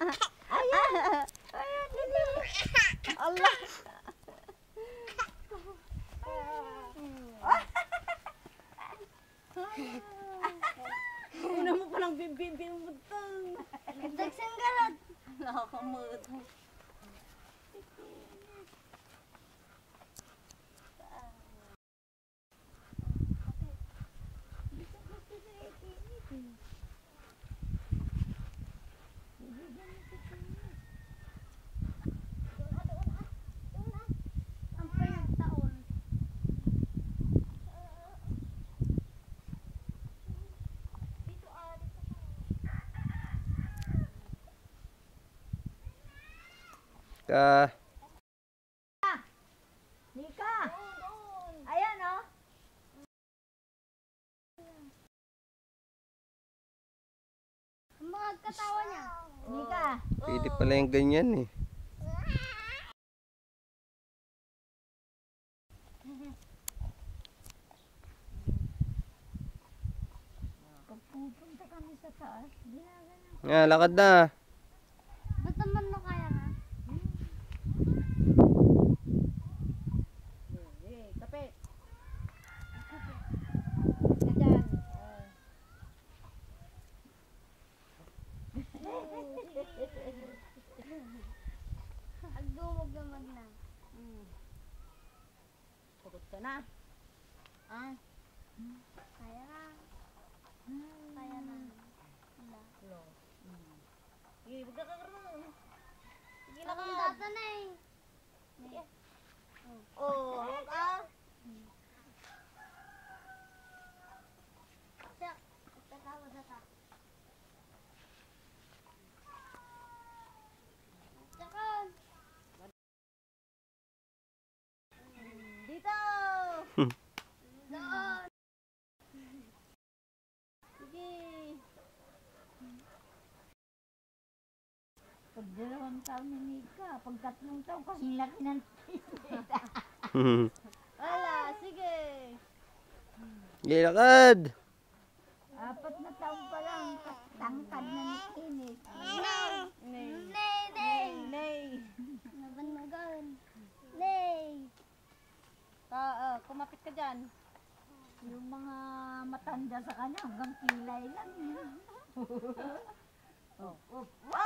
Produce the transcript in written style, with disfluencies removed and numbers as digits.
Ayan. Ayan, dali. Allah. Una mo palang bibimutang. Dagsang galad. Nakakamot. Ang pinagtaon. Dito Ka. Nika. Ayan oh. Ang mga katawa niya. Nika. Pwede pala yung ganyan eh. Pag pupunta kami sa taas, ginagana. Nga, lakad na. Ba't naman na kaya na? Kapit. Ganyan. Agduwag naman na. Pagod ka na. Ah, Kaya na. Kaya na. Wala. lo. Sige, huwag ka kakaroon. Sige na Akong ka. data na eh. Oh, hawak ah. Siya. Tatawa sa ta. Tsaka. Dito. Doon. Sige. Pag 2 taon ni Nika, pag 3 taon kasi laki ng Wala, sige. Sige, lakad. 4 na taon pa lang, tangkad na ni Kinis. Nay. Nay, nay. Nay. Naban. Nay. Kumapit ka dyan. Yung mga matanda sa kanya hanggang kilay lang. Oh. Oh. Wow!